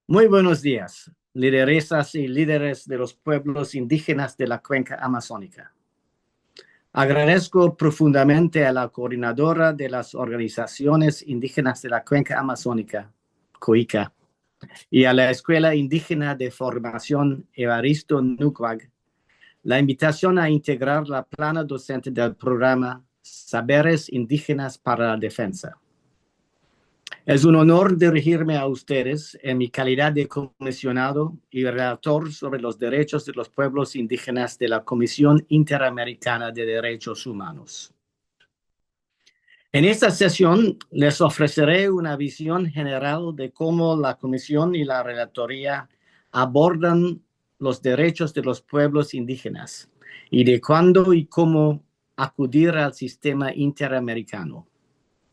Muy buenos días, lideresas y líderes de los pueblos indígenas de la cuenca amazónica. Agradezco profundamente a la coordinadora de las organizaciones indígenas de la cuenca amazónica, COICA, y a la Escuela Indígena de Formación Evaristo Nucuag la invitación a integrar la plana docente del programa Saberes Indígenas para la Defensa. Es un honor dirigirme a ustedes en mi calidad de comisionado y relator sobre los derechos de los pueblos indígenas de la Comisión Interamericana de Derechos Humanos. En esta sesión les ofreceré una visión general de cómo la Comisión y la Relatoría abordan los derechos de los pueblos indígenas y de cuándo y cómo acudir al sistema interamericano.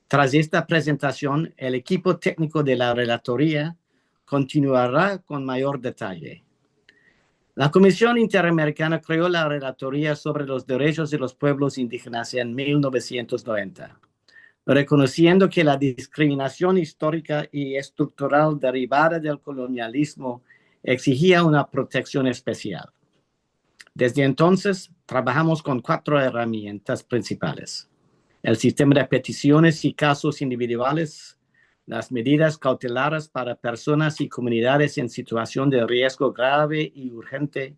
Tras esta presentación, el equipo técnico de la Relatoría continuará con mayor detalle. La Comisión Interamericana creó la Relatoría sobre los Derechos de los Pueblos Indígenas en 1990, reconociendo que la discriminación histórica y estructural derivada del colonialismo exigía una protección especial. Desde entonces, trabajamos con 4 herramientas principales: el sistema de peticiones y casos individuales, las medidas cautelares para personas y comunidades en situación de riesgo grave y urgente,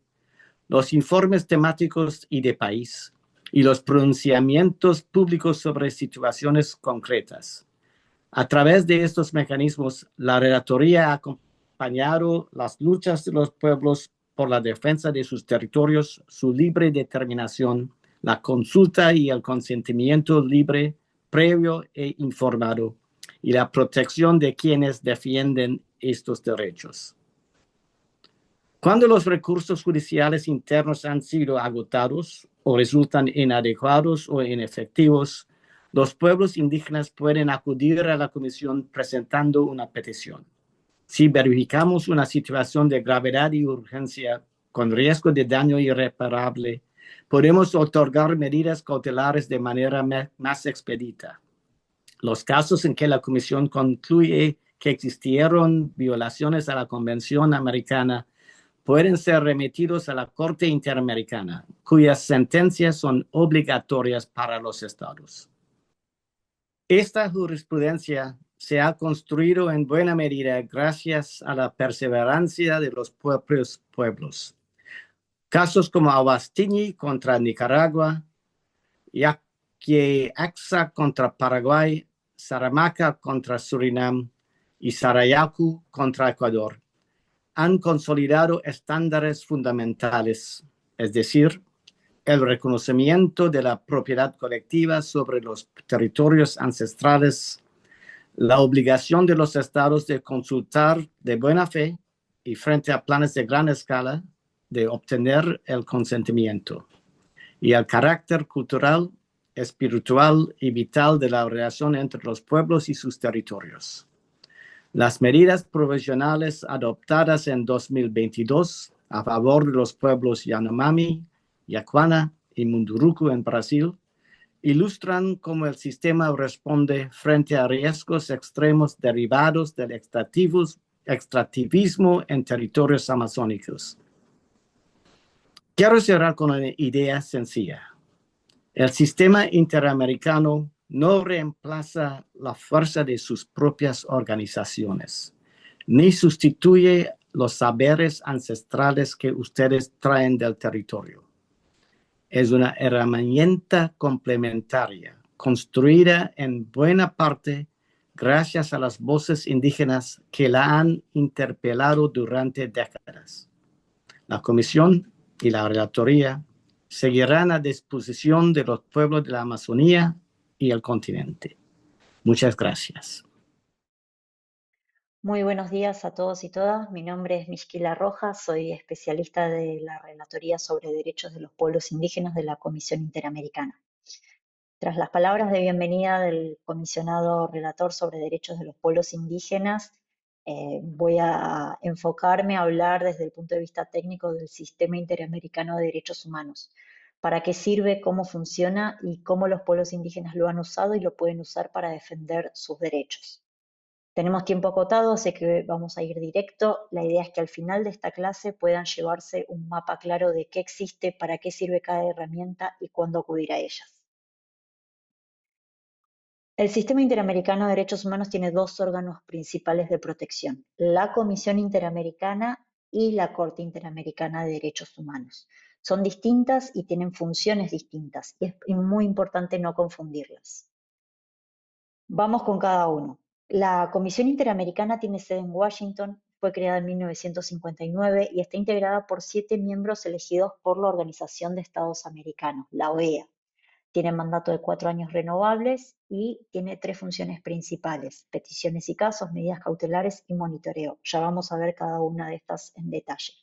los informes temáticos y de país, y los pronunciamientos públicos sobre situaciones concretas. A través de estos mecanismos, la Relatoría ha acompañado las luchas de los pueblos por la defensa de sus territorios, su libre determinación, la consulta y el consentimiento libre, previo e informado, y la protección de quienes defienden estos derechos. Cuando los recursos judiciales internos han sido agotados o resultan inadecuados o inefectivos, los pueblos indígenas pueden acudir a la Comisión presentando una petición. Si verificamos una situación de gravedad y urgencia con riesgo de daño irreparable, podemos otorgar medidas cautelares de manera más expedita. Los casos en que la Comisión concluye que existieron violaciones a la Convención Americana pueden ser remitidos a la Corte Interamericana, cuyas sentencias son obligatorias para los estados. Esta jurisprudencia se ha construido en buena medida gracias a la perseverancia de los propios pueblos. Casos como Awastini contra Nicaragua, Yaquiaxa contra Paraguay, Saramaca contra Surinam y Sarayaku contra Ecuador han consolidado estándares fundamentales, es decir, el reconocimiento de la propiedad colectiva sobre los territorios ancestrales, la obligación de los estados de consultar de buena fe y frente a planes de gran escala de obtener el consentimiento, y el carácter cultural, espiritual y vital de la relación entre los pueblos y sus territorios. Las medidas provisionales adoptadas en 2022 a favor de los pueblos Yanomami, Yacuana y Munduruku en Brasil ilustran cómo el sistema responde frente a riesgos extremos derivados del extractivismo en territorios amazónicos. Quiero cerrar con una idea sencilla. El sistema interamericano no reemplaza la fuerza de sus propias organizaciones, ni sustituye los saberes ancestrales que ustedes traen del territorio. Es una herramienta complementaria, construida en buena parte gracias a las voces indígenas que la han interpelado durante décadas. La Comisión y la Relatoría seguirán a disposición de los pueblos de la Amazonía y el continente. Muchas gracias. Muy buenos días a todos y todas. Mi nombre es Mixquila Rojas, soy especialista de la Relatoría sobre Derechos de los Pueblos Indígenas de la Comisión Interamericana. Tras las palabras de bienvenida del comisionado relator sobre derechos de los pueblos indígenas, voy a enfocarme a hablar desde el punto de vista técnico del Sistema Interamericano de Derechos Humanos, para qué sirve, cómo funciona y cómo los pueblos indígenas lo han usado y lo pueden usar para defender sus derechos. Tenemos tiempo acotado, así que vamos a ir directo. La idea es que al final de esta clase puedan llevarse un mapa claro de qué existe, para qué sirve cada herramienta y cuándo acudir a ellas. El Sistema Interamericano de Derechos Humanos tiene dos órganos principales de protección: la Comisión Interamericana y la Corte Interamericana de Derechos Humanos. Son distintas y tienen funciones distintas, y es muy importante no confundirlas. Vamos con cada uno. La Comisión Interamericana tiene sede en Washington, fue creada en 1959 y está integrada por 7 miembros elegidos por la Organización de Estados Americanos, la OEA. Tiene mandato de 4 años renovables y tiene 3 funciones principales: peticiones y casos, medidas cautelares y monitoreo. Ya vamos a ver cada una de estas en detalle.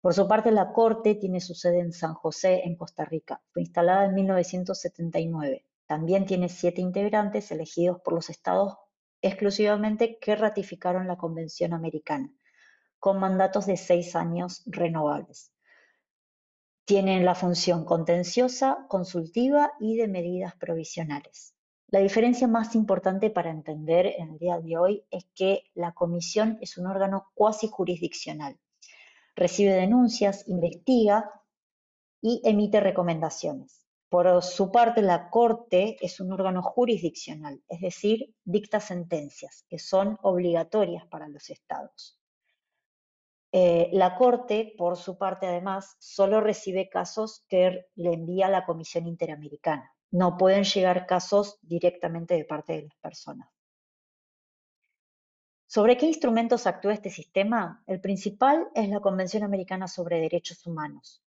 Por su parte, la Corte tiene su sede en San José, en Costa Rica. Fue instalada en 1979. También tiene 7 integrantes elegidos por los estados exclusivamente que ratificaron la Convención Americana, con mandatos de 6 años renovables. Tienen la función contenciosa, consultiva y de medidas provisionales. La diferencia más importante para entender en el día de hoy es que la Comisión es un órgano cuasi jurisdiccional. Recibe denuncias, investiga y emite recomendaciones. Por su parte, la Corte es un órgano jurisdiccional, es decir, dicta sentencias que son obligatorias para los estados. La Corte, por su parte, además, solo recibe casos que le envía la Comisión Interamericana. No pueden llegar casos directamente de parte de las personas. ¿Sobre qué instrumentos actúa este sistema? El principal es la Convención Americana sobre Derechos Humanos,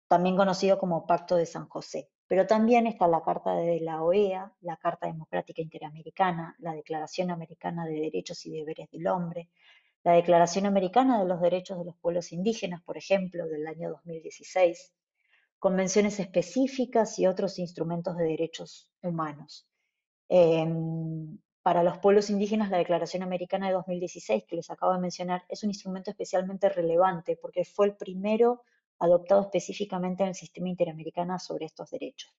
también conocido como Pacto de San José. Pero también está la Carta de la OEA, la Carta Democrática Interamericana, la Declaración Americana de Derechos y Deberes del Hombre, la Declaración Americana de los Derechos de los Pueblos Indígenas, por ejemplo, del año 2016, convenciones específicas y otros instrumentos de derechos humanos. Para los pueblos indígenas, la Declaración Americana de 2016, que les acabo de mencionar, es un instrumento especialmente relevante porque fue el primero adoptado específicamente en el sistema interamericano sobre estos derechos.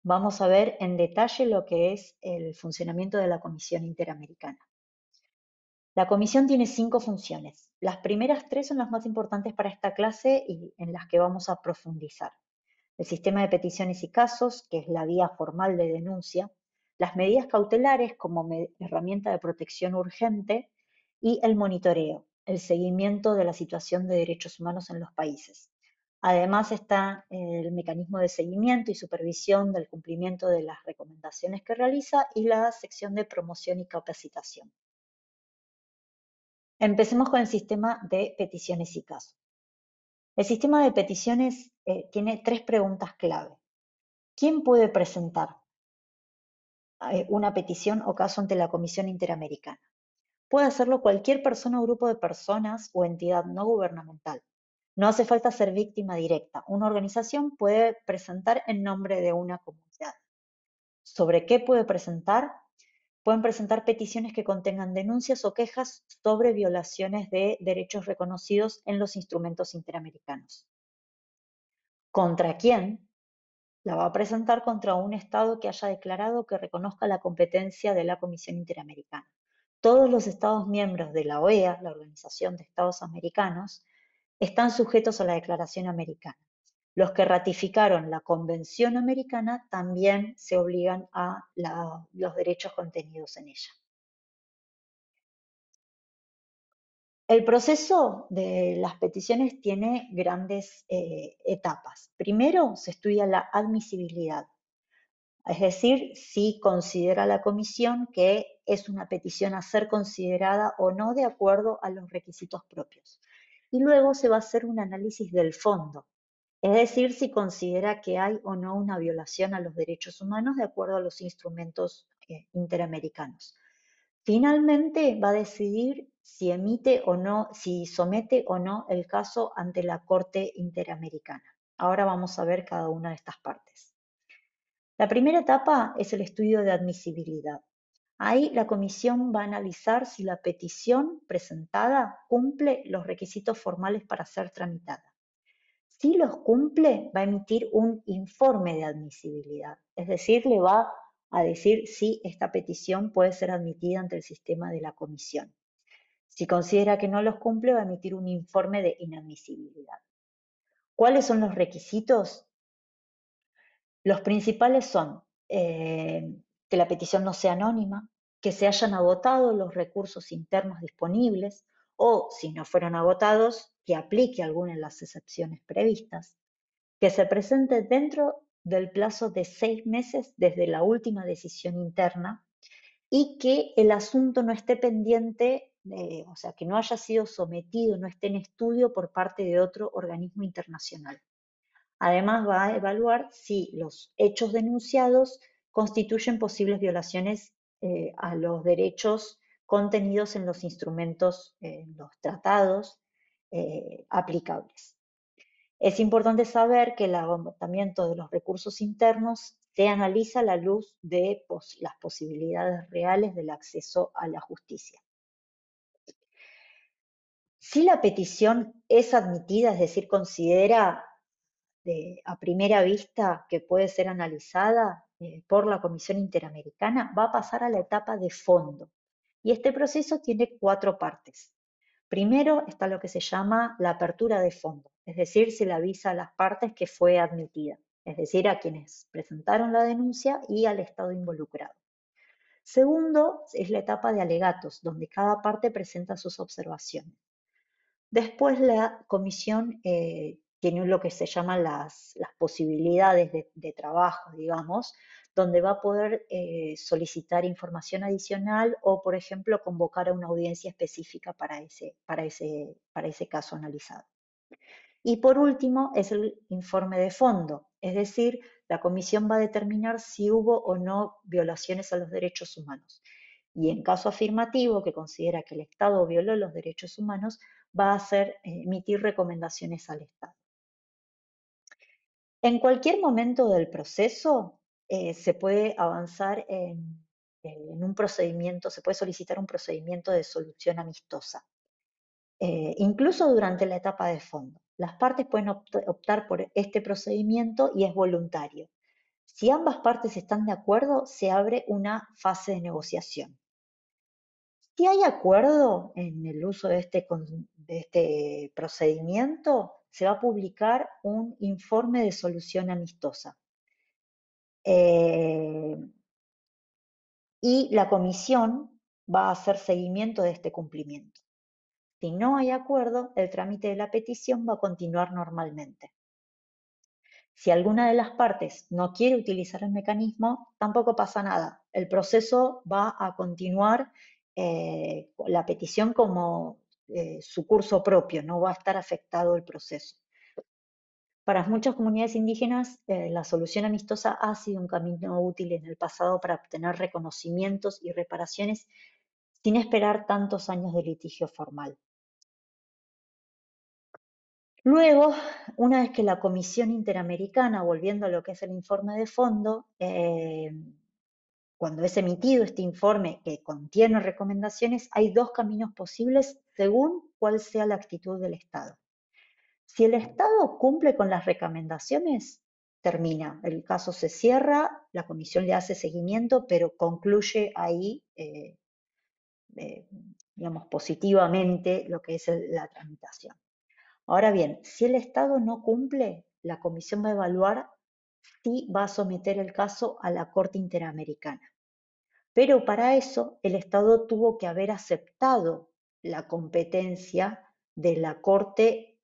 Vamos a ver en detalle lo que es el funcionamiento de la Comisión Interamericana. La comisión tiene 5 funciones. Las primeras 3 son las más importantes para esta clase y en las que vamos a profundizar: el sistema de peticiones y casos, que es la vía formal de denuncia; las medidas cautelares como herramienta de protección urgente; y el monitoreo, el seguimiento de la situación de derechos humanos en los países. Además está el mecanismo de seguimiento y supervisión del cumplimiento de las recomendaciones que realiza, y la sección de promoción y capacitación. Empecemos con el sistema de peticiones y casos. El sistema de peticiones tiene 3 preguntas clave. ¿Quién puede presentar una petición o caso ante la Comisión Interamericana? Puede hacerlo cualquier persona o grupo de personas o entidad no gubernamental. No hace falta ser víctima directa. Una organización puede presentar en nombre de una comunidad. ¿Sobre qué puede presentar? Pueden presentar peticiones que contengan denuncias o quejas sobre violaciones de derechos reconocidos en los instrumentos interamericanos. ¿Contra quién? La va a presentar contra un Estado que haya declarado que reconozca la competencia de la Comisión Interamericana. Todos los Estados miembros de la OEA, la Organización de Estados Americanos, están sujetos a la Declaración Americana. Los que ratificaron la Convención Americana también se obligan a los derechos contenidos en ella. El proceso de las peticiones tiene grandes etapas. Primero se estudia la admisibilidad, es decir, si considera la comisión que es una petición a ser considerada o no de acuerdo a los requisitos propios. Y luego se va a hacer un análisis del fondo, es decir, si considera que hay o no una violación a los derechos humanos de acuerdo a los instrumentos interamericanos. Finalmente va a decidir si emite o no, si somete o no el caso ante la Corte Interamericana. Ahora vamos a ver cada una de estas partes. La primera etapa es el estudio de admisibilidad. Ahí la comisión va a analizar si la petición presentada cumple los requisitos formales para ser tramitada. Si los cumple, va a emitir un informe de admisibilidad, es decir, le va a decir si esta petición puede ser admitida ante el sistema de la comisión. Si considera que no los cumple, va a emitir un informe de inadmisibilidad. ¿Cuáles son los requisitos? Los principales son que la petición no sea anónima, que se hayan agotado los recursos internos disponibles o, si no fueron agotados, que aplique alguna de las excepciones previstas, que se presente dentro del plazo de 6 meses desde la última decisión interna y que el asunto no esté pendiente, o sea, que no haya sido sometido, no esté en estudio por parte de otro organismo internacional. Además, va a evaluar si los hechos denunciados constituyen posibles violaciones a los derechos contenidos en los instrumentos, los tratados aplicables. Es importante saber que el agotamiento de los recursos internos se analiza a la luz de las posibilidades reales del acceso a la justicia. Si la petición es admitida, es decir, considera a primera vista que puede ser analizada por la Comisión Interamericana, va a pasar a la etapa de fondo. Y este proceso tiene 4 partes. Primero está lo que se llama la apertura de fondo, es decir, se le avisa a las partes que fue admitida, es decir, a quienes presentaron la denuncia y al Estado involucrado. Segundo es la etapa de alegatos, donde cada parte presenta sus observaciones. Después la comisión tiene lo que se llaman las posibilidades de trabajo, digamos, donde va a poder solicitar información adicional o, por ejemplo, convocar a una audiencia específica para ese caso analizado. Y por último es el informe de fondo, es decir, la comisión va a determinar si hubo o no violaciones a los derechos humanos. Y en caso afirmativo, que considera que el Estado violó los derechos humanos, va a emitir recomendaciones al Estado. En cualquier momento del proceso se puede avanzar en un procedimiento, se puede solicitar un procedimiento de solución amistosa, incluso durante la etapa de fondo. Las partes pueden optar por este procedimiento y es voluntario. Si ambas partes están de acuerdo, se abre una fase de negociación. Si hay acuerdo en el uso de este procedimiento, se va a publicar un informe de solución amistosa. Y la comisión va a hacer seguimiento de este cumplimiento. Si no hay acuerdo, el trámite de la petición va a continuar normalmente. Si alguna de las partes no quiere utilizar el mecanismo, tampoco pasa nada. El proceso va a continuar la petición como su curso propio, no va a estar afectado el proceso. Para muchas comunidades indígenas, la solución amistosa ha sido un camino útil en el pasado para obtener reconocimientos y reparaciones sin esperar tantos años de litigio formal. Luego, una vez que la Comisión Interamericana, volviendo a lo que es el informe de fondo, cuando es emitido este informe que contiene recomendaciones, hay 2 caminos posibles según cuál sea la actitud del Estado. Si el Estado cumple con las recomendaciones, termina, el caso se cierra, la comisión le hace seguimiento, pero concluye ahí, digamos, positivamente lo que es la tramitación. Ahora bien, si el Estado no cumple, la comisión va a evaluar si va a someter el caso a la Corte Interamericana. Pero para eso el Estado tuvo que haber aceptado la competencia de la Corte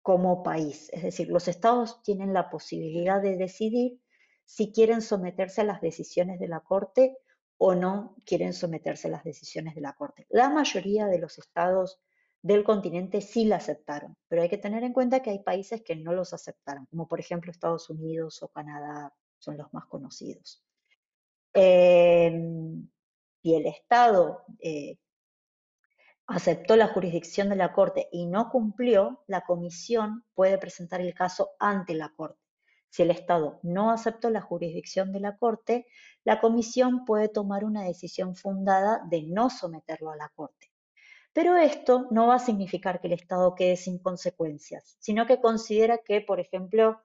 como país. Es decir, los estados tienen la posibilidad de decidir si quieren someterse a las decisiones de la Corte o no quieren someterse a las decisiones de la Corte. La mayoría de los estados del continente sí la aceptaron, pero hay que tener en cuenta que hay países que no los aceptaron, como por ejemplo Estados Unidos o Canadá, son los más conocidos. Si el Estado aceptó la jurisdicción de la Corte y no cumplió, la comisión puede presentar el caso ante la Corte. Si el Estado no aceptó la jurisdicción de la Corte, la comisión puede tomar una decisión fundada de no someterlo a la Corte. Pero esto no va a significar que el Estado quede sin consecuencias, sino que considera que, por ejemplo,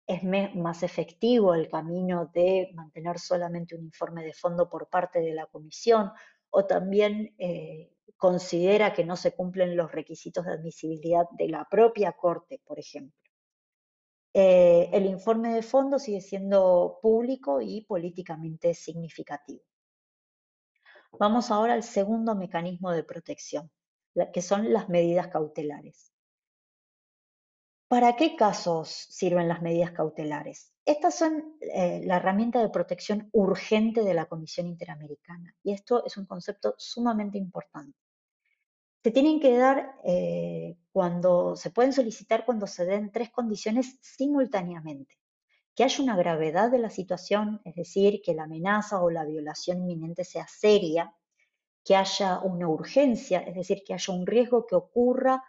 es más efectivo el camino de mantener solamente un informe de fondo por parte de la comisión, o también considera que no se cumplen los requisitos de admisibilidad de la propia Corte, por ejemplo. El informe de fondo sigue siendo público y políticamente significativo. Vamos ahora al segundo mecanismo de protección, que son las medidas cautelares. ¿Para qué casos sirven las medidas cautelares? Estas son la herramienta de protección urgente de la Comisión Interamericana, y esto es un concepto sumamente importante. Se tienen que dar se pueden solicitar cuando se den tres condiciones simultáneamente: que haya una gravedad de la situación, es decir, que la amenaza o la violación inminente sea seria; que haya una urgencia, es decir, que haya un riesgo que ocurra,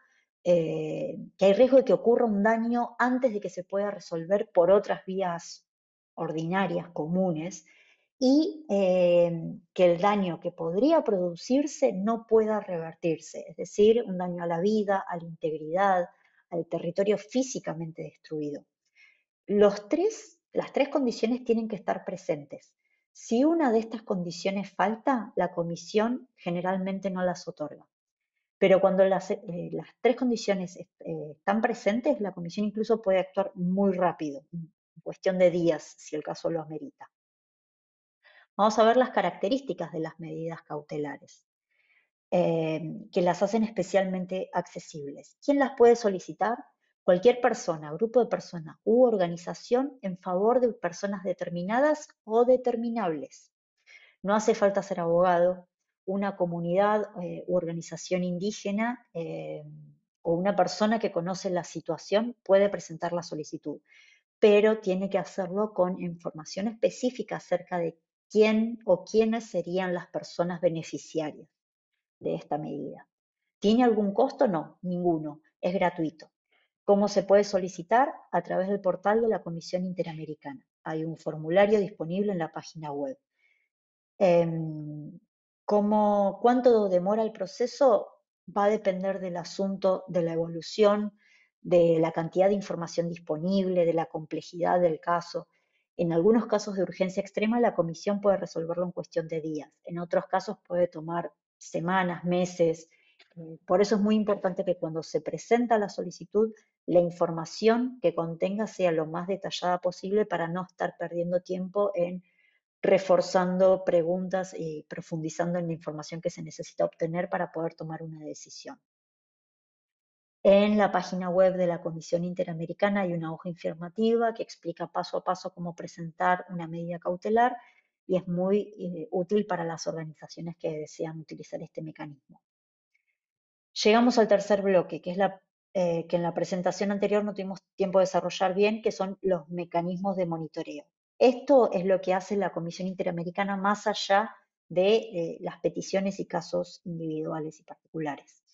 que hay riesgo de que ocurra un daño antes de que se pueda resolver por otras vías ordinarias, comunes; y que el daño que podría producirse no pueda revertirse, es decir, un daño a la vida, a la integridad, al territorio físicamente destruido. Las tres condiciones tienen que estar presentes. Si una de estas condiciones falta, la comisión generalmente no las otorga. Pero cuando las tres condiciones están presentes, la comisión incluso puede actuar muy rápido, en cuestión de días, si el caso lo amerita. Vamos a ver las características de las medidas cautelares, que las hacen especialmente accesibles. ¿Quién las puede solicitar? Cualquier persona, grupo de personas u organización en favor de personas determinadas o determinables. No hace falta ser abogado. Una comunidad u organización indígena o una persona que conoce la situación puede presentar la solicitud, pero tiene que hacerlo con información específica acerca de quién o quiénes serían las personas beneficiarias de esta medida. ¿Tiene algún costo? No, ninguno. Es gratuito. ¿Cómo se puede solicitar? A través del portal de la Comisión Interamericana. Hay un formulario disponible en la página web. ¿Cuánto demora el proceso? Va a depender del asunto, de la evolución, de la cantidad de información disponible, de la complejidad del caso. En algunos casos de urgencia extrema, la comisión puede resolverlo en cuestión de días. En otros casos puede tomar semanas, meses. Por eso es muy importante que cuando se presenta la solicitud, la información que contenga sea lo más detallada posible para no estar perdiendo tiempo en reforzando preguntas y profundizando en la información que se necesita obtener para poder tomar una decisión. En la página web de la Comisión Interamericana hay una hoja informativa que explica paso a paso cómo presentar una medida cautelar, y es muy útil para las organizaciones que desean utilizar este mecanismo. Llegamos al tercer bloque, que es que en la presentación anterior no tuvimos tiempo de desarrollar bien, que son los mecanismos de monitoreo. Esto es lo que hace la Comisión Interamericana más allá de las peticiones y casos individuales y particulares.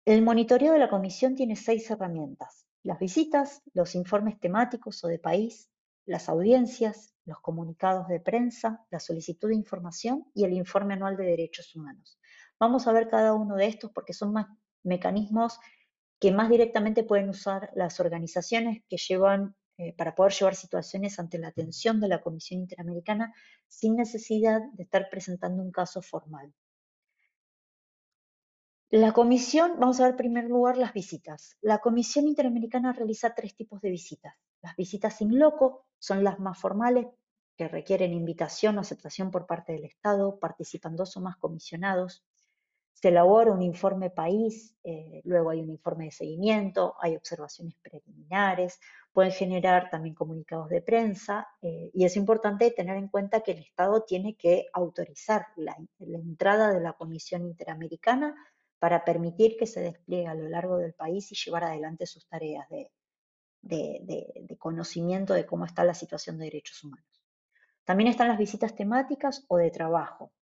El monitoreo de la Comisión tiene 6 herramientas: las visitas, los informes temáticos o de país, las audiencias, los comunicados de prensa, la solicitud de información y el informe anual de derechos humanos. Vamos a ver cada uno de estos porque son más mecanismos que más directamente pueden usar las organizaciones que llevan para poder llevar situaciones ante la atención de la Comisión Interamericana sin necesidad de estar presentando un caso formal. La comisión, vamos a ver en primer lugar las visitas. La Comisión Interamericana realiza 3 tipos de visitas. Las visitas in loco son las más formales, que requieren invitación o aceptación por parte del Estado, participan 2 o más comisionados. Se elabora un informe país, luego hay un informe de seguimiento, hay observaciones preliminares, pueden generar también comunicados de prensa, y es importante tener en cuenta que el Estado tiene que autorizar la entrada de la Comisión Interamericana para permitir que se despliegue a lo largo del país y llevar adelante sus tareas de conocimiento de cómo está la situación de derechos humanos. También están las visitas temáticas o de trabajo.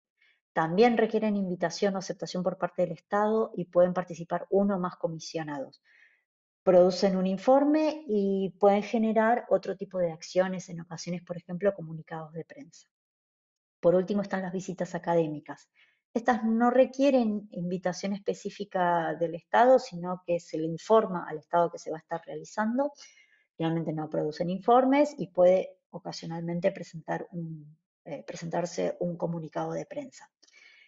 También requieren invitación o aceptación por parte del Estado y pueden participar 1 o más comisionados. Producen un informe y pueden generar otro tipo de acciones, en ocasiones, por ejemplo, comunicados de prensa. Por último están las visitas académicas. Estas no requieren invitación específica del Estado, sino que se le informa al Estado que se va a estar realizando, Realmente no producen informes y puede ocasionalmente presentarse un comunicado de prensa.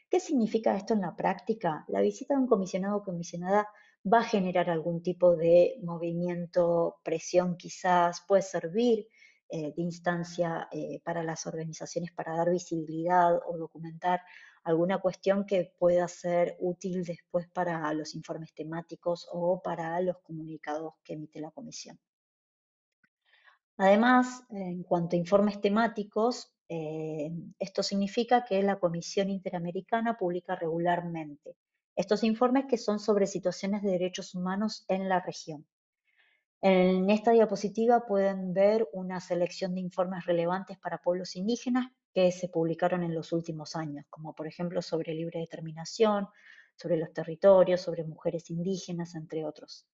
¿Qué significa esto en la práctica? La visita de un comisionado o comisionada va a generar algún tipo de movimiento, presión quizás, puede servir de instancia para las organizaciones para dar visibilidad o documentar alguna cuestión que pueda ser útil después para los informes temáticos o para los comunicados que emite la comisión. Además, en cuanto a informes temáticos, esto significa que la Comisión Interamericana publica regularmente estos informes que son sobre situaciones de derechos humanos en la región. En esta diapositiva pueden ver una selección de informes relevantes para pueblos indígenas que se publicaron en los últimos años, como por ejemplo sobre libre determinación, sobre los territorios, sobre mujeres indígenas, entre otros.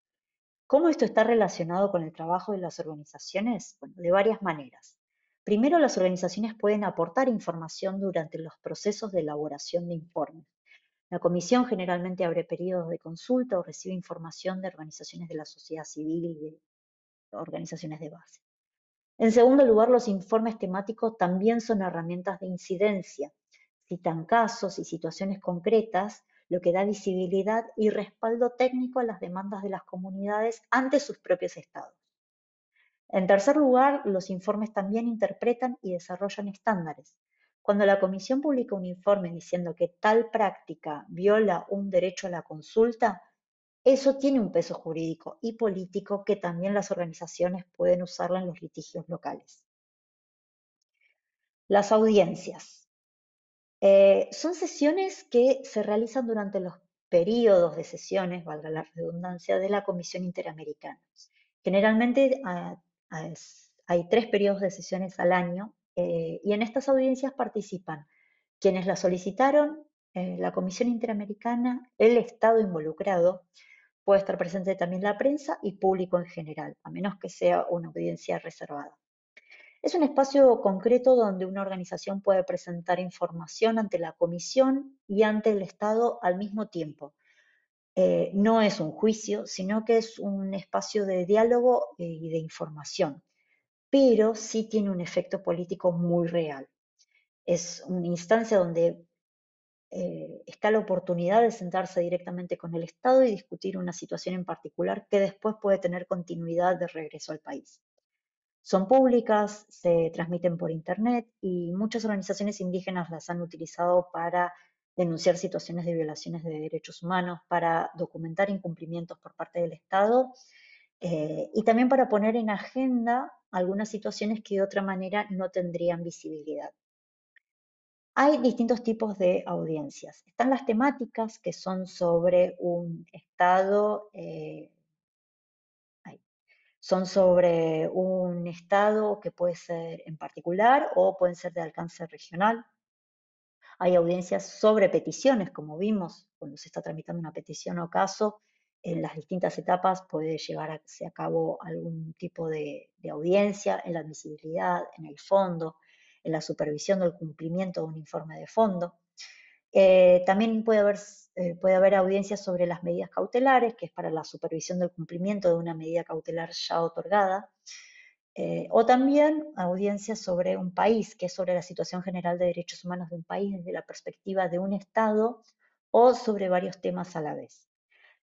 ¿Cómo esto está relacionado con el trabajo de las organizaciones? Bueno, de varias maneras. Primero, las organizaciones pueden aportar información durante los procesos de elaboración de informes. La comisión generalmente abre periodos de consulta o recibe información de organizaciones de la sociedad civil y de organizaciones de base. En segundo lugar, los informes temáticos también son herramientas de incidencia. Citan casos y situaciones concretas, lo que da visibilidad y respaldo técnico a las demandas de las comunidades ante sus propios estados. En tercer lugar, los informes también interpretan y desarrollan estándares. Cuando la Comisión publica un informe diciendo que tal práctica viola un derecho a la consulta, eso tiene un peso jurídico y político que también las organizaciones pueden usarla en los litigios locales. Las audiencias. Son sesiones que se realizan durante los periodos de sesiones, valga la redundancia, de la Comisión Interamericana. Generalmente hay 3 periodos de sesiones al año y en estas audiencias participan quienes la solicitaron, la Comisión Interamericana, el Estado involucrado, puede estar presente también la prensa y público en general, a menos que sea una audiencia reservada. Es un espacio concreto donde una organización puede presentar información ante la comisión y ante el Estado al mismo tiempo. No es un juicio, sino que es un espacio de diálogo y de información, pero sí tiene un efecto político muy real. Es una instancia donde está la oportunidad de sentarse directamente con el Estado y discutir una situación en particular que después puede tener continuidad de regreso al país. Son públicas, se transmiten por internet y muchas organizaciones indígenas las han utilizado para denunciar situaciones de violaciones de derechos humanos, para documentar incumplimientos por parte del Estado y también para poner en agenda algunas situaciones que de otra manera no tendrían visibilidad. Hay distintos tipos de audiencias. Están las temáticas, que son sobre un estado, son sobre un estado que puede ser en particular o pueden ser de alcance regional. Hay audiencias sobre peticiones, como vimos, cuando se está tramitando una petición o caso, en las distintas etapas puede llevarse a cabo algún tipo de audiencia en la admisibilidad, en el fondo, en la supervisión del cumplimiento de un informe de fondo. También puede haber audiencias sobre las medidas cautelares, que es para la supervisión del cumplimiento de una medida cautelar ya otorgada, o también audiencias sobre un país, que es sobre la situación general de derechos humanos de un país desde la perspectiva de un Estado o sobre varios temas a la vez.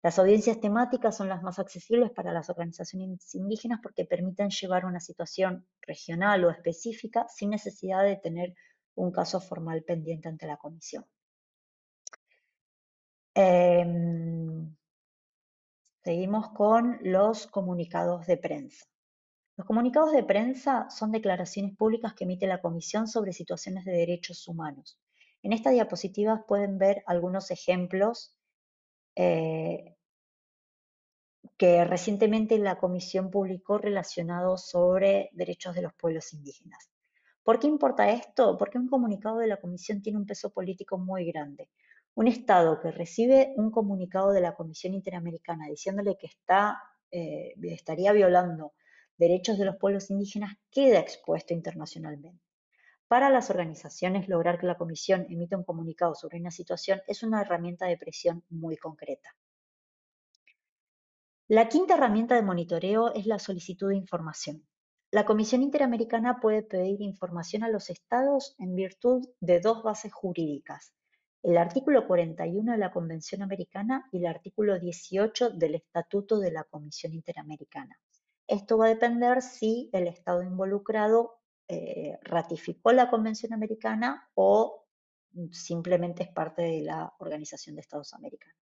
Las audiencias temáticas son las más accesibles para las organizaciones indígenas porque permiten llevar una situación regional o específica sin necesidad de tener un caso formal pendiente ante la comisión. Seguimos con los comunicados de prensa. Los comunicados de prensa son declaraciones públicas que emite la Comisión sobre situaciones de derechos humanos. En esta diapositiva pueden ver algunos ejemplos eh, que recientemente la Comisión publicó relacionados sobre derechos de los pueblos indígenas. ¿Por qué importa esto? Porque un comunicado de la Comisión tiene un peso político muy grande. Un Estado que recibe un comunicado de la Comisión Interamericana diciéndole que estaría violando derechos de los pueblos indígenas queda expuesto internacionalmente. Para las organizaciones, lograr que la Comisión emita un comunicado sobre una situación es una herramienta de presión muy concreta. La quinta herramienta de monitoreo es la solicitud de información. La Comisión Interamericana puede pedir información a los estados en virtud de dos bases jurídicas, el artículo 41 de la Convención Americana y el artículo 18 del Estatuto de la Comisión Interamericana. Esto va a depender si el estado involucrado ratificó la Convención Americana o simplemente es parte de la Organización de Estados Americanos.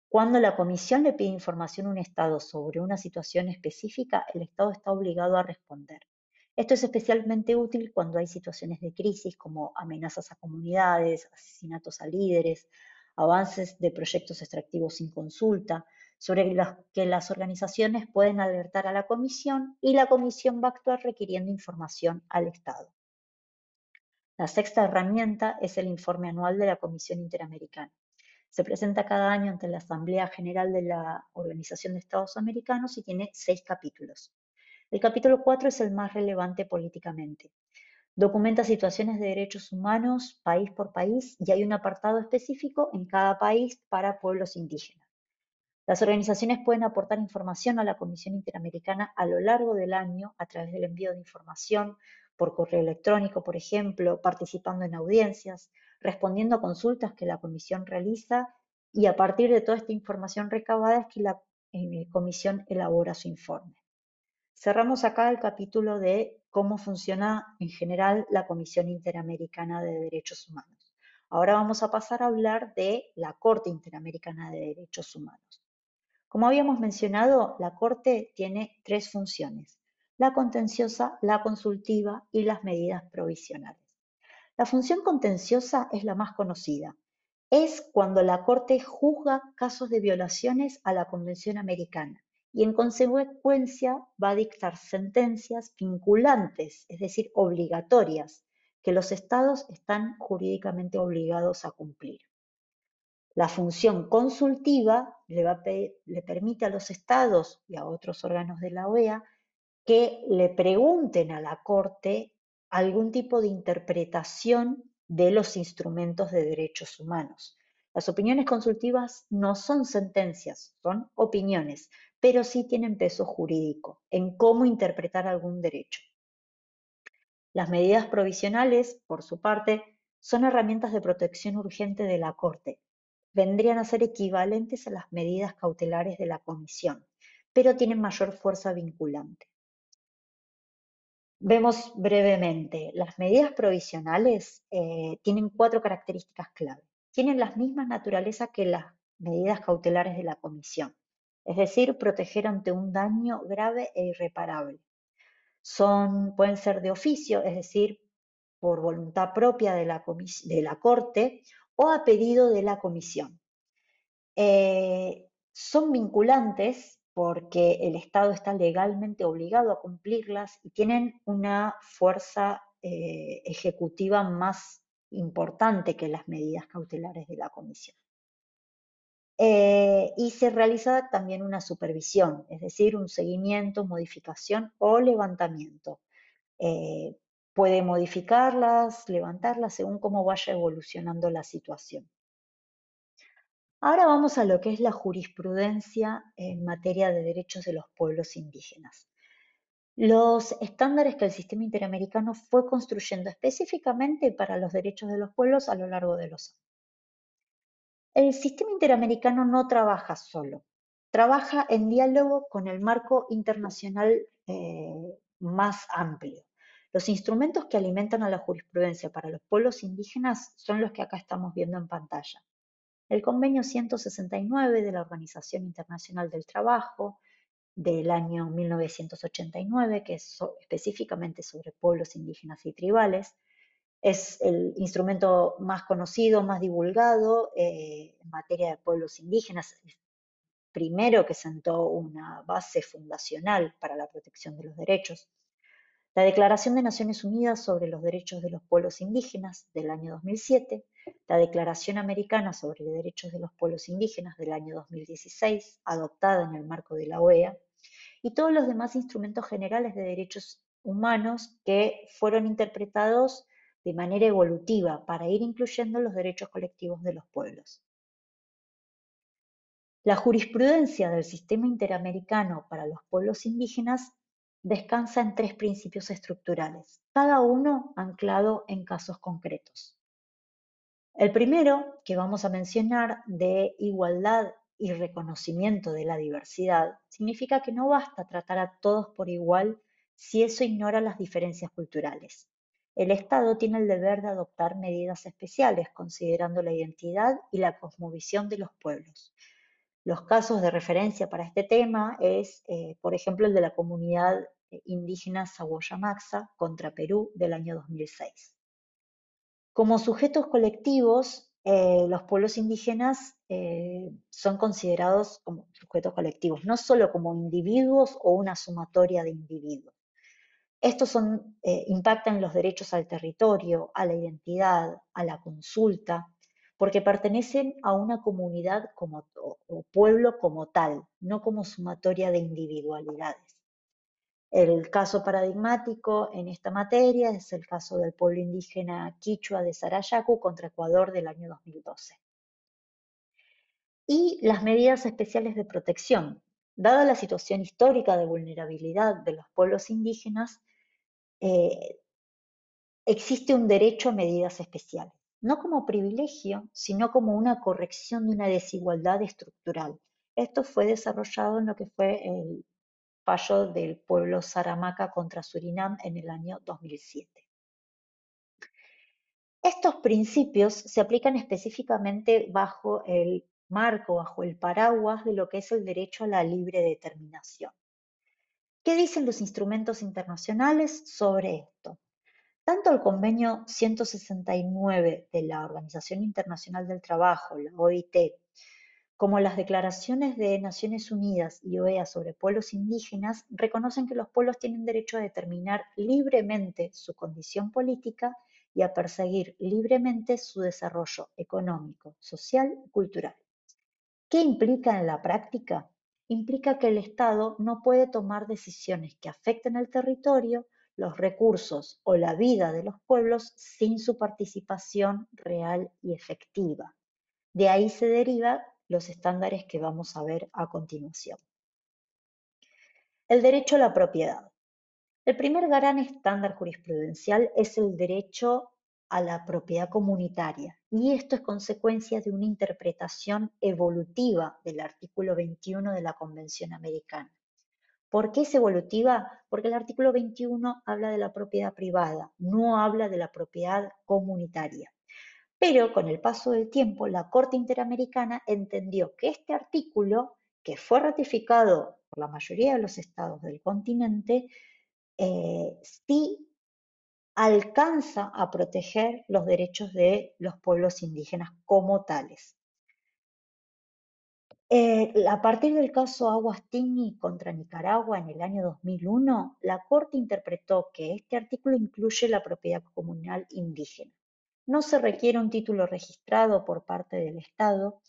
Cuando la Comisión le pide información a un Estado sobre una situación específica, el Estado está obligado a responder. Esto es especialmente útil cuando hay situaciones de crisis como amenazas a comunidades, asesinatos a líderes, avances de proyectos extractivos sin consulta, sobre los que las organizaciones pueden alertar a la Comisión y la Comisión va a actuar requiriendo información al Estado. La sexta herramienta es el informe anual de la Comisión Interamericana. Se presenta cada año ante la Asamblea General de la Organización de Estados Americanos y tiene 6 capítulos. El capítulo 4 es el más relevante políticamente. Documenta situaciones de derechos humanos país por país y hay un apartado específico en cada país para pueblos indígenas. Las organizaciones pueden aportar información a la Comisión Interamericana a lo largo del año a través del envío de información por correo electrónico, por ejemplo, participando en audiencias, respondiendo a consultas que la Comisión realiza y a partir de toda esta información recabada es que la Comisión elabora su informe. Cerramos acá el capítulo de cómo funciona en general la Comisión Interamericana de Derechos Humanos. Ahora vamos a pasar a hablar de la Corte Interamericana de Derechos Humanos. Como habíamos mencionado, la Corte tiene 3 funciones: la contenciosa, la consultiva y las medidas provisionales. La función contenciosa es la más conocida. Es cuando la Corte juzga casos de violaciones a la Convención Americana y en consecuencia va a dictar sentencias vinculantes, es decir, obligatorias, que los estados están jurídicamente obligados a cumplir. La función consultiva le permite a los estados y a otros órganos de la OEA que le pregunten a la Corte algún tipo de interpretación de los instrumentos de derechos humanos. Las opiniones consultivas no son sentencias, son opiniones, pero sí tienen peso jurídico en cómo interpretar algún derecho. Las medidas provisionales, por su parte, son herramientas de protección urgente de la Corte. Vendrían a ser equivalentes a las medidas cautelares de la Comisión, pero tienen mayor fuerza vinculante. Vemos brevemente, las medidas provisionales tienen 4 características clave. Tienen las mismas naturalezas que las medidas cautelares de la Comisión, es decir, proteger ante un daño grave e irreparable. Pueden ser de oficio, es decir, por voluntad propia de la Corte o a pedido de la Comisión. Son vinculantes porque el Estado está legalmente obligado a cumplirlas y tienen una fuerza ejecutiva más importante que las medidas cautelares de la Comisión. Y se realiza también una supervisión, es decir, un seguimiento, modificación o levantamiento. Eh, Puede modificarlas, levantarlas según cómo vaya evolucionando la situación. Ahora vamos a lo que es la jurisprudencia en materia de derechos de los pueblos indígenas. Los estándares que el sistema interamericano fue construyendo específicamente para los derechos de los pueblos a lo largo de los años. El sistema interamericano no trabaja solo, trabaja en diálogo con el marco internacional más amplio. Los instrumentos que alimentan a la jurisprudencia para los pueblos indígenas son los que acá estamos viendo en pantalla. El Convenio 169 de la Organización Internacional del Trabajo del año 1989, que es específicamente sobre pueblos indígenas y tribales, es el instrumento más conocido, más divulgado en materia de pueblos indígenas. El primero que sentó una base fundacional para la protección de los derechos. La Declaración de Naciones Unidas sobre los Derechos de los Pueblos Indígenas del año 2007, la Declaración Americana sobre los Derechos de los Pueblos Indígenas del año 2016, adoptada en el marco de la OEA, y todos los demás instrumentos generales de derechos humanos que fueron interpretados de manera evolutiva para ir incluyendo los derechos colectivos de los pueblos. La jurisprudencia del sistema interamericano para los pueblos indígenas descansa en tres principios estructurales, cada uno anclado en casos concretos. El primero, que vamos a mencionar, de igualdad y reconocimiento de la diversidad, significa que no basta tratar a todos por igual si eso ignora las diferencias culturales. El Estado tiene el deber de adoptar medidas especiales considerando la identidad y la cosmovisión de los pueblos. Los casos de referencia para este tema es, por ejemplo, el de la comunidad indígena Sawoya Maxa contra Perú del año 2006. Como sujetos colectivos, los pueblos indígenas son considerados como sujetos colectivos, no solo como individuos o una sumatoria de individuos. Estos impactan los derechos al territorio, a la identidad, a la consulta, porque pertenecen a una comunidad o pueblo como tal, no como sumatoria de individualidades. El caso paradigmático en esta materia es el caso del pueblo indígena quichua de Sarayaku contra Ecuador del año 2012. Y las medidas especiales de protección. Dada la situación histórica de vulnerabilidad de los pueblos indígenas, eh, existe un derecho a medidas especiales, no como privilegio, sino como una corrección de una desigualdad estructural. Esto fue desarrollado en lo que fue el fallo del pueblo Saramaca contra Surinam en el año 2007. Estos principios se aplican específicamente bajo el marco, bajo el paraguas de lo que es el derecho a la libre determinación. ¿Qué dicen los instrumentos internacionales sobre esto? Tanto el convenio 169 de la Organización Internacional del Trabajo, la OIT, como las declaraciones de Naciones Unidas y OEA sobre pueblos indígenas reconocen que los pueblos tienen derecho a determinar libremente su condición política y a perseguir libremente su desarrollo económico, social y cultural. ¿Qué implica en la práctica? Implica que el Estado no puede tomar decisiones que afecten al territorio, los recursos o la vida de los pueblos sin su participación real y efectiva. De ahí se derivan los estándares que vamos a ver a continuación. El derecho a la propiedad. El primer gran estándar jurisprudencial es el derecho a la propiedad comunitaria, y esto es consecuencia de una interpretación evolutiva del artículo 21 de la Convención Americana. ¿Por qué es evolutiva? Porque el artículo 21 habla de la propiedad privada, no habla de la propiedad comunitaria. Pero con el paso del tiempo, la Corte Interamericana entendió que este artículo, que fue ratificado por la mayoría de los estados del continente, sí alcanza a proteger los derechos de los pueblos indígenas como tales. A partir del caso Aguas Tigni contra Nicaragua en el año 2001, la Corte interpretó que este artículo incluye la propiedad comunal indígena. No se requiere un título registrado por parte del Estado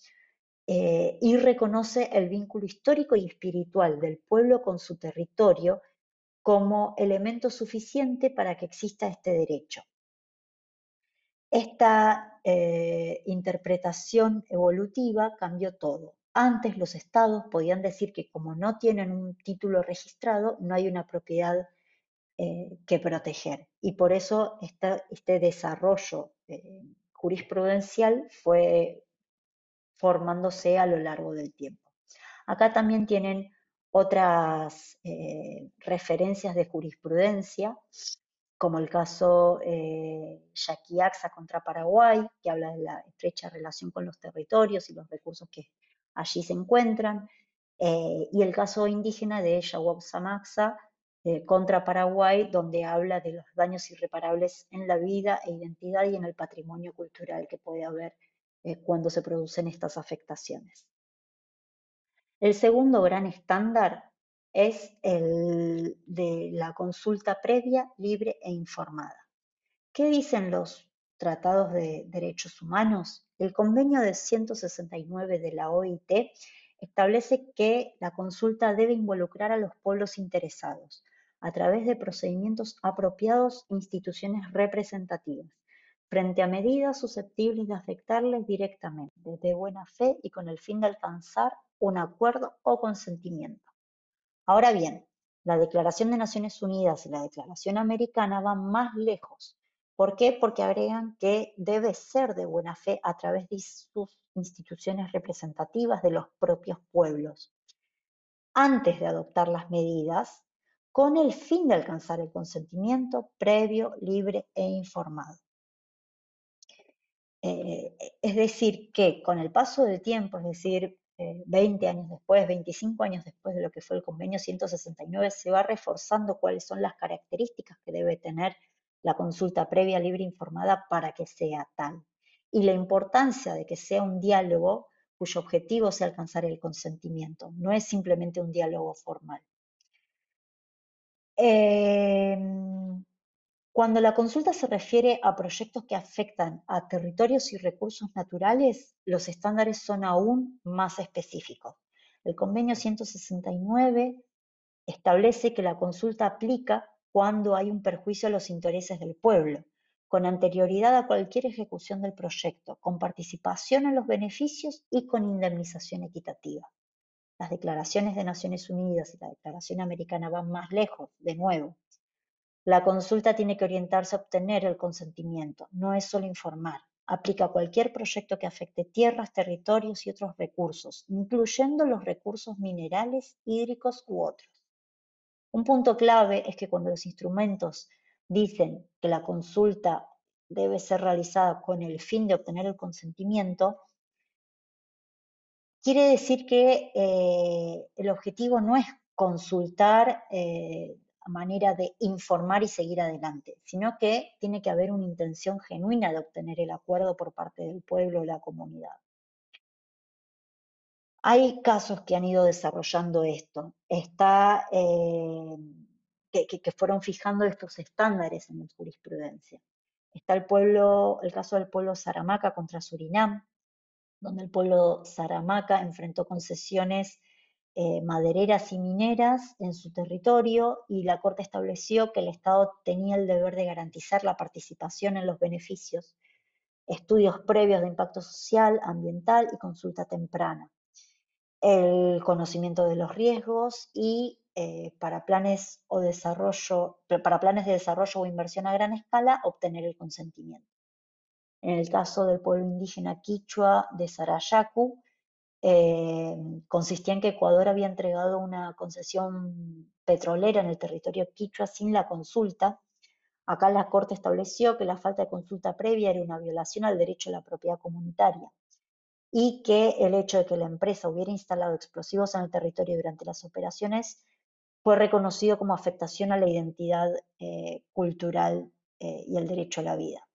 y reconoce el vínculo histórico y espiritual del pueblo con su territorio como elemento suficiente para que exista este derecho. Esta interpretación evolutiva cambió todo. Antes los estados podían decir que como no tienen un título registrado, no hay una propiedad que proteger. Y por eso este desarrollo jurisprudencial fue formándose a lo largo del tiempo. Acá también tienen otras referencias de jurisprudencia, como el caso Yaquiaxa contra Paraguay, que habla de la estrecha relación con los territorios y los recursos que allí se encuentran, y el caso indígena de Yaguaxamaxa contra Paraguay, donde habla de los daños irreparables en la vida e identidad y en el patrimonio cultural que puede haber cuando se producen estas afectaciones. El segundo gran estándar es el de la consulta previa, libre e informada. ¿Qué dicen los tratados de derechos humanos? El convenio de 169 de la OIT establece que la consulta debe involucrar a los pueblos interesados a través de procedimientos apropiados e instituciones representativas, frente a medidas susceptibles de afectarles directamente, de buena fe y con el fin de alcanzar un acuerdo o consentimiento. Ahora bien, la Declaración de Naciones Unidas y la Declaración Americana van más lejos. ¿Por qué? Porque agregan que debe ser de buena fe a través de sus instituciones representativas de los propios pueblos, antes de adoptar las medidas, con el fin de alcanzar el consentimiento previo, libre e informado. Es decir, que con el paso del tiempo, es decir, 20 años después, 25 años después de lo que fue el convenio 169, se va reforzando cuáles son las características que debe tener la consulta previa, libre e informada para que sea tal. Y la importancia de que sea un diálogo cuyo objetivo sea alcanzar el consentimiento, no es simplemente un diálogo formal. Cuando la consulta se refiere a proyectos que afectan a territorios y recursos naturales, los estándares son aún más específicos. El convenio 169 establece que la consulta aplica cuando hay un perjuicio a los intereses del pueblo, con anterioridad a cualquier ejecución del proyecto, con participación en los beneficios y con indemnización equitativa. Las declaraciones de Naciones Unidas y la Declaración Americana van más lejos, de nuevo. La consulta tiene que orientarse a obtener el consentimiento, no es solo informar. Aplica a cualquier proyecto que afecte tierras, territorios y otros recursos, incluyendo los recursos minerales, hídricos u otros. Un punto clave es que cuando los instrumentos dicen que la consulta debe ser realizada con el fin de obtener el consentimiento, quiere decir que el objetivo no es consultar a manera de informar y seguir adelante, sino que tiene que haber una intención genuina de obtener el acuerdo por parte del pueblo o la comunidad. Hay casos que han ido desarrollando esto, que fueron fijando estos estándares en la jurisprudencia. Está el caso del pueblo Saramaca contra Surinam, donde el pueblo Saramaca enfrentó concesiones madereras y mineras en su territorio y la Corte estableció que el Estado tenía el deber de garantizar la participación en los beneficios, estudios previos de impacto social, ambiental y consulta temprana, el conocimiento de los riesgos y para planes de desarrollo o inversión a gran escala, obtener el consentimiento. En el caso del pueblo indígena quichua de Sarayaku, consistía en que Ecuador había entregado una concesión petrolera en el territorio quichua sin la consulta. Acá la Corte estableció que la falta de consulta previa era una violación al derecho a la propiedad comunitaria y que el hecho de que la empresa hubiera instalado explosivos en el territorio durante las operaciones fue reconocido como afectación a la identidad cultural y el derecho a la vida.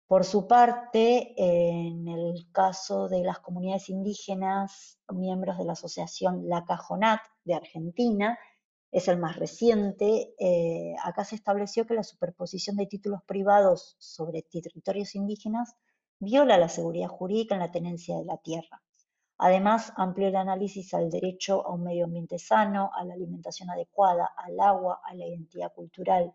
Por su parte, en el caso de las comunidades indígenas, miembros de la asociación La Cajonat de Argentina, es el más reciente, acá se estableció que la superposición de títulos privados sobre territorios indígenas viola la seguridad jurídica en la tenencia de la tierra. Además, amplió el análisis al derecho a un medio ambiente sano, a la alimentación adecuada, al agua, a la identidad cultural.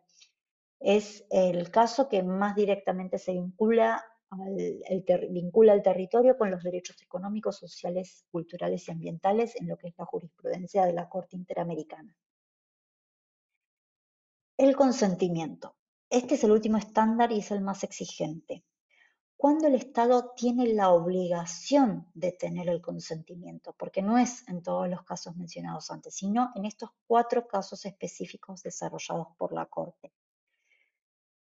Es el caso que más directamente se vincula al territorio con los derechos económicos, sociales, culturales y ambientales en lo que es la jurisprudencia de la Corte Interamericana. El consentimiento. Este es el último estándar y es el más exigente. Cuando el Estado tiene la obligación de tener el consentimiento, porque no es en todos los casos mencionados antes, sino en estos 4 casos específicos desarrollados por la Corte.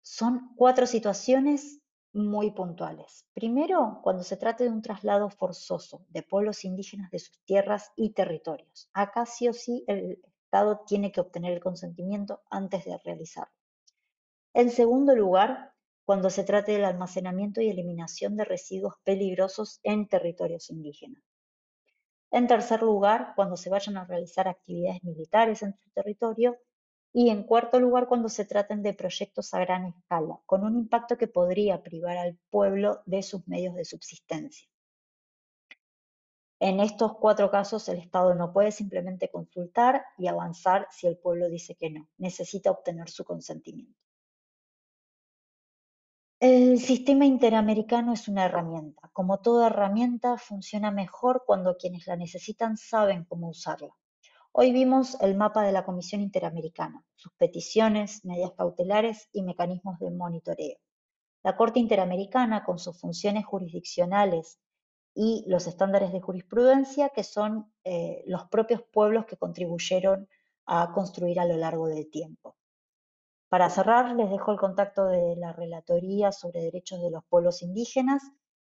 Son 4 situaciones muy puntuales. Primero, cuando se trata de un traslado forzoso de pueblos indígenas de sus tierras y territorios. Acá sí o sí el Estado tiene que obtener el consentimiento antes de realizarlo. En segundo lugar, cuando se trate del almacenamiento y eliminación de residuos peligrosos en territorios indígenas. En tercer lugar, cuando se vayan a realizar actividades militares en su territorio. Y en cuarto lugar, cuando se traten de proyectos a gran escala, con un impacto que podría privar al pueblo de sus medios de subsistencia. En estos 4 casos, el Estado no puede simplemente consultar y avanzar si el pueblo dice que no. Necesita obtener su consentimiento. El sistema interamericano es una herramienta. Como toda herramienta, funciona mejor cuando quienes la necesitan saben cómo usarla. Hoy vimos el mapa de la Comisión Interamericana, sus peticiones, medidas cautelares y mecanismos de monitoreo. La Corte Interamericana, con sus funciones jurisdiccionales y los estándares de jurisprudencia, que son los propios pueblos que contribuyeron a construir a lo largo del tiempo. Para cerrar, les dejo el contacto de la Relatoría sobre Derechos de los Pueblos Indígenas,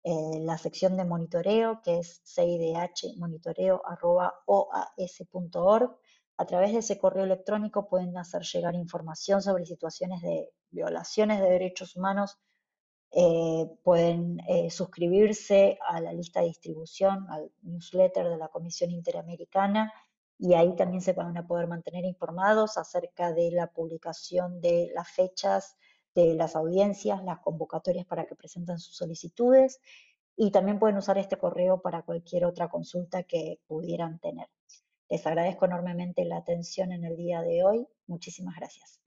la sección de monitoreo, que es cidhmonitoreo@oas.org. A través de ese correo electrónico pueden hacer llegar información sobre situaciones de violaciones de derechos humanos, pueden suscribirse a la lista de distribución, al newsletter de la Comisión Interamericana, y ahí también se van a poder mantener informados acerca de la publicación de las fechas de las audiencias, las convocatorias para que presenten sus solicitudes, y también pueden usar este correo para cualquier otra consulta que pudieran tener. Les agradezco enormemente la atención en el día de hoy. Muchísimas gracias.